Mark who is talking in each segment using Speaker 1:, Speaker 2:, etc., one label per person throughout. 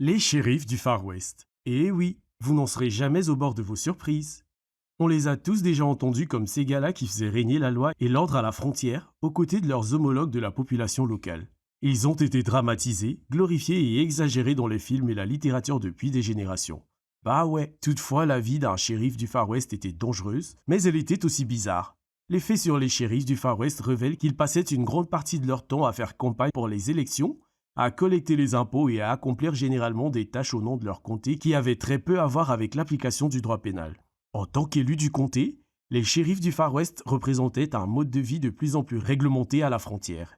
Speaker 1: Les shérifs du Far West. Eh oui, vous n'en serez jamais au bord de vos surprises. On les a tous déjà entendus comme ces gars-là qui faisaient régner la loi et l'ordre à la frontière, aux côtés de leurs homologues de la population locale. Ils ont été dramatisés, glorifiés et exagérés dans les films et la littérature depuis des générations. Bah ouais, toutefois la vie d'un shérif du Far West était dangereuse, mais elle était aussi bizarre. Les faits sur les shérifs du Far West révèlent qu'ils passaient une grande partie de leur temps à faire campagne pour les élections, à collecter les impôts et à accomplir généralement des tâches au nom de leur comté qui avaient très peu à voir avec l'application du droit pénal. En tant qu'élus du comté, les shérifs du Far West représentaient un mode de vie de plus en plus réglementé à la frontière.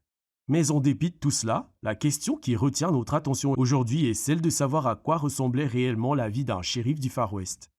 Speaker 1: Mais en dépit de tout cela, la question qui retient notre attention aujourd'hui est celle de savoir à quoi ressemblait réellement la vie d'un shérif du Far West.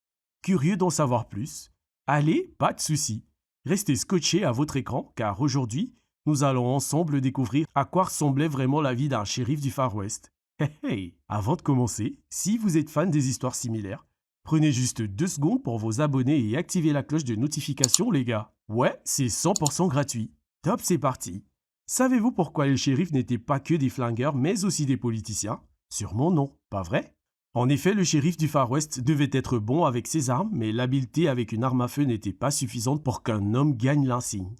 Speaker 1: Curieux d'en savoir plus? Allez, pas de souci. Restez scotchés à votre écran car aujourd'hui, nous allons ensemble découvrir à quoi ressemblait vraiment la vie d'un shérif du Far West. Hey hey! Avant de commencer, si vous êtes fan des histoires similaires, prenez juste 2 secondes pour vous abonner et activer la cloche de notification les gars. Ouais, c'est 100% gratuit. Top, c'est parti. Savez-vous pourquoi les shérifs n'étaient pas que des flingueurs mais aussi des politiciens? Sûrement non, pas vrai? En effet, le shérif du Far West devait être bon avec ses armes, mais l'habileté avec une arme à feu n'était pas suffisante pour qu'un homme gagne l'insigne.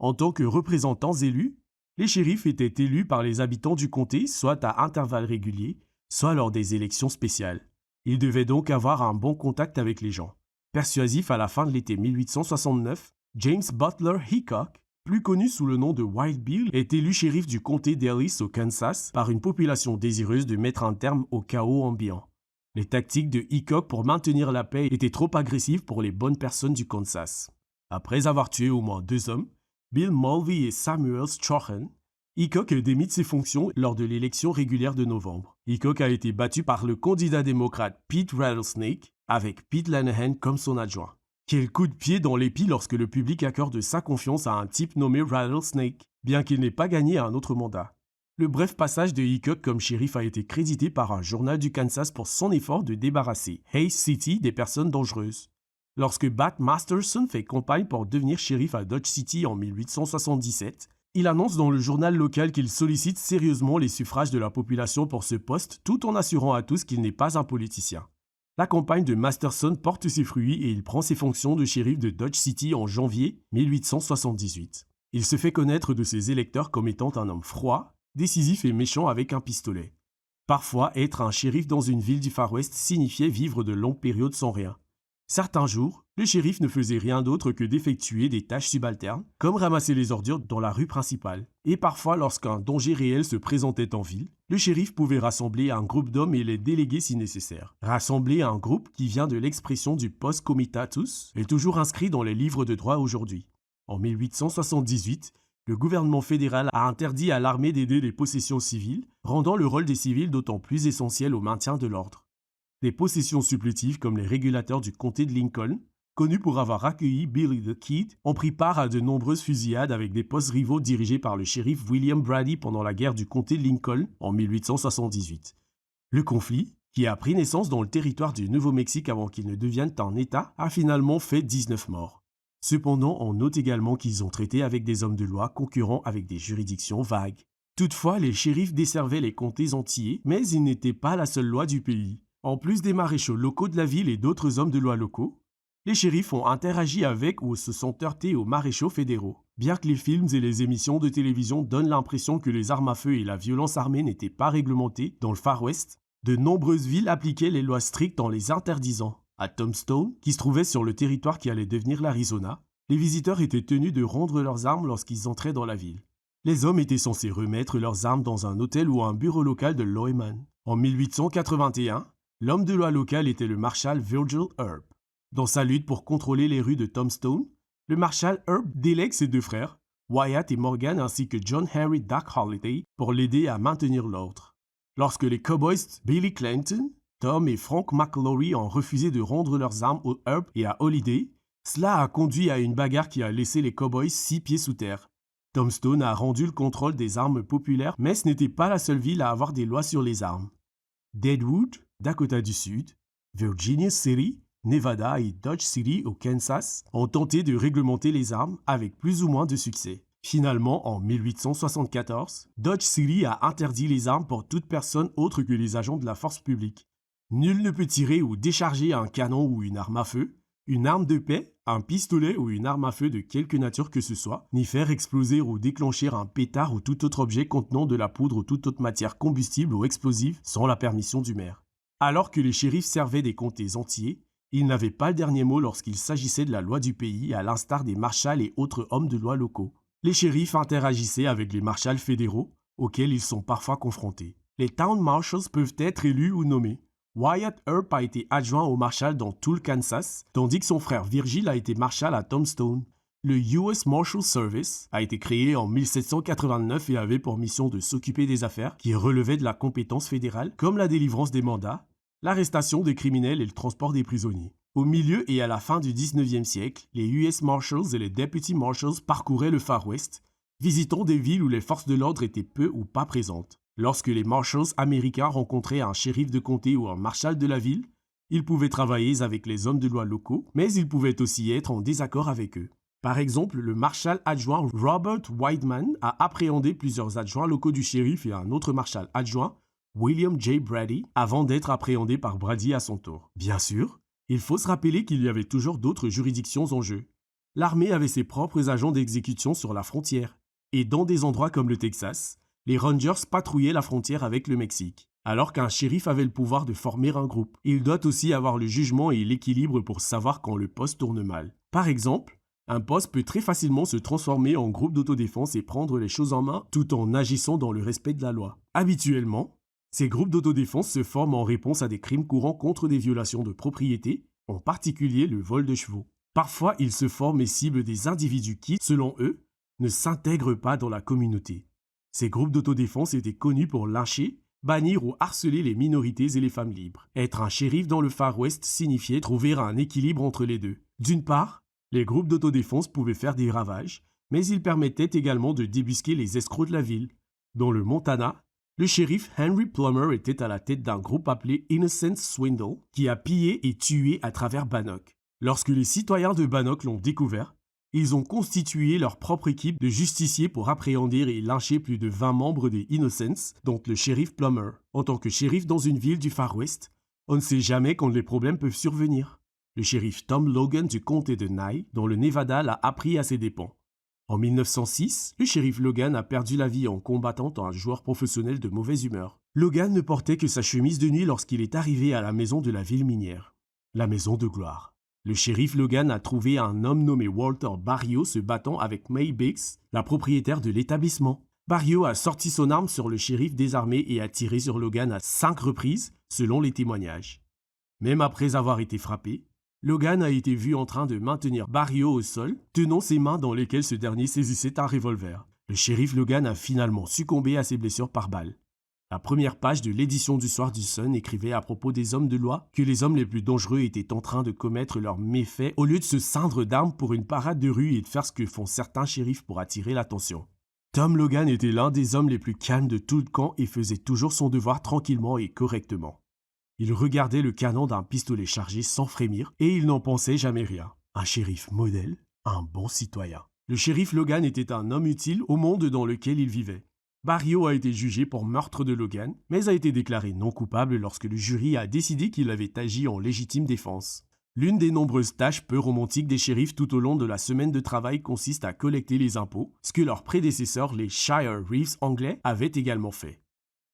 Speaker 1: En tant que représentants élus, les shérifs étaient élus par les habitants du comté, soit à intervalles réguliers, soit lors des élections spéciales. Ils devaient donc avoir un bon contact avec les gens. Persuasif à la fin de l'été 1869, James Butler Hickok, plus connu sous le nom de Wild Bill, est élu shérif du comté d'Ellis au Kansas par une population désireuse de mettre un terme au chaos ambiant. Les tactiques de Hickok pour maintenir la paix étaient trop agressives pour les bonnes personnes du Kansas. Après avoir tué au moins 2 hommes, Bill Mulvey et Samuel Strachan, Hickok démit de ses fonctions lors de l'élection régulière de novembre. Hickok a été battu par le candidat démocrate Pete Rattlesnake, avec Pete Lanahan comme son adjoint. Quel coup de pied dans l'épi lorsque le public accorde sa confiance à un type nommé Rattlesnake, bien qu'il n'ait pas gagné un autre mandat. Le bref passage de Hickok comme shérif a été crédité par un journal du Kansas pour son effort de débarrasser Hays City des personnes dangereuses. Lorsque Bat Masterson fait campagne pour devenir shérif à Dodge City en 1877, il annonce dans le journal local qu'il sollicite sérieusement les suffrages de la population pour ce poste tout en assurant à tous qu'il n'est pas un politicien. La campagne de Masterson porte ses fruits et il prend ses fonctions de shérif de Dodge City en janvier 1878. Il se fait connaître de ses électeurs comme étant un homme froid, décisif et méchant avec un pistolet. Parfois, être un shérif dans une ville du Far West signifiait vivre de longues périodes sans rien. Certains jours, le shérif ne faisait rien d'autre que d'effectuer des tâches subalternes, comme ramasser les ordures dans la rue principale. Et parfois, lorsqu'un danger réel se présentait en ville, le shérif pouvait rassembler un groupe d'hommes et les déléguer si nécessaire. Rassembler un groupe qui vient de l'expression du post comitatus est toujours inscrit dans les livres de droit aujourd'hui. En 1878, le gouvernement fédéral a interdit à l'armée d'aider les possessions civiles, rendant le rôle des civils d'autant plus essentiel au maintien de l'ordre. Des possessions supplétives comme les régulateurs du comté de Lincoln, connus pour avoir accueilli Billy the Kid, ont pris part à de nombreuses fusillades avec des postes rivaux dirigés par le shérif William Brady pendant la guerre du comté de Lincoln en 1878. Le conflit, qui a pris naissance dans le territoire du Nouveau-Mexique avant qu'il ne devienne un État, a finalement fait 19 morts. Cependant, on note également qu'ils ont traité avec des hommes de loi concurrents avec des juridictions vagues. Toutefois, les shérifs desservaient les comtés entiers, mais ils n'étaient pas la seule loi du pays. En plus des maréchaux locaux de la ville et d'autres hommes de loi locaux, les shérifs ont interagi avec ou se sont heurtés aux maréchaux fédéraux. Bien que les films et les émissions de télévision donnent l'impression que les armes à feu et la violence armée n'étaient pas réglementées dans le Far West, de nombreuses villes appliquaient les lois strictes en les interdisant. À Tombstone, qui se trouvait sur le territoire qui allait devenir l'Arizona, les visiteurs étaient tenus de rendre leurs armes lorsqu'ils entraient dans la ville. Les hommes étaient censés remettre leurs armes dans un hôtel ou un bureau local de lawman. En 1881, l'homme de loi local était le marshal Virgil Earp. Dans sa lutte pour contrôler les rues de Tombstone, le marshal Earp délègue ses 2 frères, Wyatt et Morgan, ainsi que John Henry Doc Holliday, pour l'aider à maintenir l'ordre. Lorsque les cowboys Billy Clanton, Tom et Frank McLaury ont refusé de rendre leurs armes à Earp et à Holliday, cela a conduit à une bagarre qui a laissé les cowboys 6 pieds sous terre. Tombstone a rendu le contrôle des armes populaires, mais ce n'était pas la seule ville à avoir des lois sur les armes. Deadwood, Dakota du Sud, Virginia City, Nevada et Dodge City au Kansas ont tenté de réglementer les armes avec plus ou moins de succès. Finalement, en 1874, Dodge City a interdit les armes pour toute personne autre que les agents de la force publique. Nul ne peut tirer ou décharger un canon ou une arme à feu, une arme de paix, un pistolet ou une arme à feu de quelque nature que ce soit, ni faire exploser ou déclencher un pétard ou tout autre objet contenant de la poudre ou toute autre matière combustible ou explosive sans la permission du maire. Alors que les shérifs servaient des comtés entiers, ils n'avaient pas le dernier mot lorsqu'il s'agissait de la loi du pays, à l'instar des marshals et autres hommes de loi locaux. Les shérifs interagissaient avec les marshals fédéraux, auxquels ils sont parfois confrontés. Les town marshals peuvent être élus ou nommés. Wyatt Earp a été adjoint au marshal dans tout le Kansas, tandis que son frère Virgil a été marshal à Tombstone. Le US Marshal Service a été créé en 1789 et avait pour mission de s'occuper des affaires qui relevaient de la compétence fédérale, comme la délivrance des mandats, l'arrestation des criminels et le transport des prisonniers. Au milieu et à la fin du 19e siècle, les US Marshals et les Deputy Marshals parcouraient le Far West, visitant des villes où les forces de l'ordre étaient peu ou pas présentes. Lorsque les Marshals américains rencontraient un shérif de comté ou un marshal de la ville, ils pouvaient travailler avec les hommes de loi locaux, mais ils pouvaient aussi être en désaccord avec eux. Par exemple, le marshal adjoint Robert Whiteman a appréhendé plusieurs adjoints locaux du shérif et un autre marshal adjoint, William J. Brady, avant d'être appréhendé par Brady à son tour. Bien sûr, il faut se rappeler qu'il y avait toujours d'autres juridictions en jeu. L'armée avait ses propres agents d'exécution sur la frontière, et dans des endroits comme le Texas, les Rangers patrouillaient la frontière avec le Mexique. Alors qu'un shérif avait le pouvoir de former un groupe, il doit aussi avoir le jugement et l'équilibre pour savoir quand le poste tourne mal. Par exemple, un poste peut très facilement se transformer en groupe d'autodéfense et prendre les choses en main tout en agissant dans le respect de la loi. Habituellement, ces groupes d'autodéfense se forment en réponse à des crimes courants contre des violations de propriété, en particulier le vol de chevaux. Parfois, ils se forment et ciblent des individus qui, selon eux, ne s'intègrent pas dans la communauté. Ces groupes d'autodéfense étaient connus pour lyncher, bannir ou harceler les minorités et les femmes libres. Être un shérif dans le Far West signifiait trouver un équilibre entre les deux. D'une part, les groupes d'autodéfense pouvaient faire des ravages, mais ils permettaient également de débusquer les escrocs de la ville. Dans le Montana, le shérif Henry Plummer était à la tête d'un groupe appelé Innocent Swindle qui a pillé et tué à travers Bannock. Lorsque les citoyens de Bannock l'ont découvert, ils ont constitué leur propre équipe de justiciers pour appréhender et lyncher plus de 20 membres des Innocents, dont le shérif Plummer. En tant que shérif dans une ville du Far West, on ne sait jamais quand les problèmes peuvent survenir. Le shérif Tom Logan du comté de Nye, dans le Nevada, l'a appris à ses dépens. En 1906, le shérif Logan a perdu la vie en combattant un joueur professionnel de mauvaise humeur. Logan ne portait que sa chemise de nuit lorsqu'il est arrivé à la maison de la ville minière, la maison de gloire. Le shérif Logan a trouvé un homme nommé Walter Barrio se battant avec May Biggs, la propriétaire de l'établissement. Barrio a sorti son arme sur le shérif désarmé et a tiré sur Logan à 5 reprises, selon les témoignages. Même après avoir été frappé, Logan a été vu en train de maintenir Barrio au sol, tenant ses mains dans lesquelles ce dernier saisissait un revolver. Le shérif Logan a finalement succombé à ses blessures par balle. La première page de l'édition du soir du Sun écrivait à propos des hommes de loi que les hommes les plus dangereux étaient en train de commettre leurs méfaits au lieu de se ceindre d'armes pour une parade de rue et de faire ce que font certains shérifs pour attirer l'attention. Tom Logan était l'un des hommes les plus calmes de tout le camp et faisait toujours son devoir tranquillement et correctement. Il regardait le canon d'un pistolet chargé sans frémir et il n'en pensait jamais rien. Un shérif modèle, un bon citoyen. Le shérif Logan était un homme utile au monde dans lequel il vivait. Barrio a été jugé pour meurtre de Logan, mais a été déclaré non coupable lorsque le jury a décidé qu'il avait agi en légitime défense. L'une des nombreuses tâches peu romantiques des shérifs tout au long de la semaine de travail consiste à collecter les impôts, ce que leurs prédécesseurs, les Shire Reeves anglais, avaient également fait.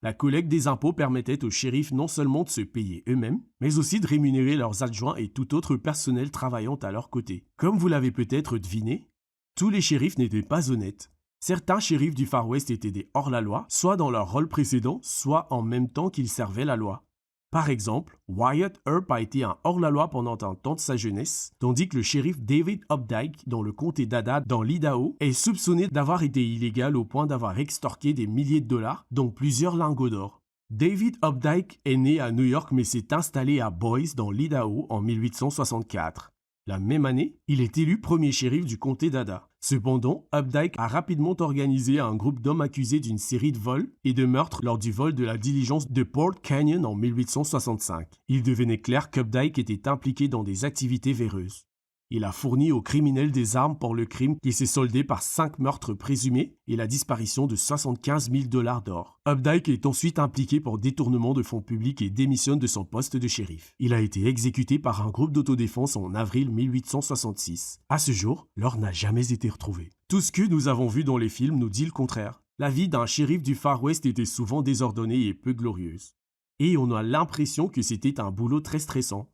Speaker 1: La collecte des impôts permettait aux shérifs non seulement de se payer eux-mêmes, mais aussi de rémunérer leurs adjoints et tout autre personnel travaillant à leur côté. Comme vous l'avez peut-être deviné, tous les shérifs n'étaient pas honnêtes. Certains shérifs du Far West étaient des hors-la-loi, soit dans leur rôle précédent, soit en même temps qu'ils servaient la loi. Par exemple, Wyatt Earp a été un hors-la-loi pendant un temps de sa jeunesse, tandis que le shérif David Updike, dans le comté d'Ada, dans l'Idaho, est soupçonné d'avoir été illégal au point d'avoir extorqué des milliers de dollars, dont plusieurs lingots d'or. David Updike est né à New York mais s'est installé à Boise, dans l'Idaho, en 1864. La même année, il est élu premier shérif du comté d'Ada. Cependant, Updike a rapidement organisé un groupe d'hommes accusés d'une série de vols et de meurtres lors du vol de la diligence de Port Canyon en 1865. Il devenait clair qu'Updike était impliqué dans des activités véreuses. Il a fourni aux criminels des armes pour le crime qui s'est soldé par 5 meurtres présumés et la disparition de 75 000 $ d'or. Updike est ensuite impliqué pour détournement de fonds publics et démissionne de son poste de shérif. Il a été exécuté par un groupe d'autodéfense en avril 1866. À ce jour, l'or n'a jamais été retrouvé. Tout ce que nous avons vu dans les films nous dit le contraire. La vie d'un shérif du Far West était souvent désordonnée et peu glorieuse. Et on a l'impression que c'était un boulot très stressant.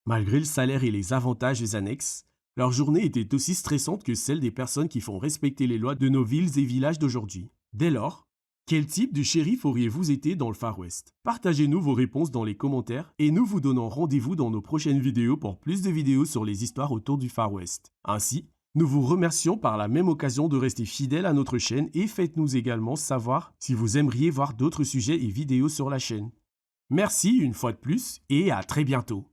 Speaker 1: Malgré le salaire et les avantages annexes, leur journée était aussi stressante que celle des personnes qui font respecter les lois de nos villes et villages d'aujourd'hui. Dès lors, quel type de shérif auriez-vous été dans le Far West? Partagez-nous vos réponses dans les commentaires et nous vous donnons rendez-vous dans nos prochaines vidéos pour plus de vidéos sur les histoires autour du Far West. Ainsi, nous vous remercions par la même occasion de rester fidèles à notre chaîne et faites-nous également savoir si vous aimeriez voir d'autres sujets et vidéos sur la chaîne. Merci une fois de plus et à très bientôt.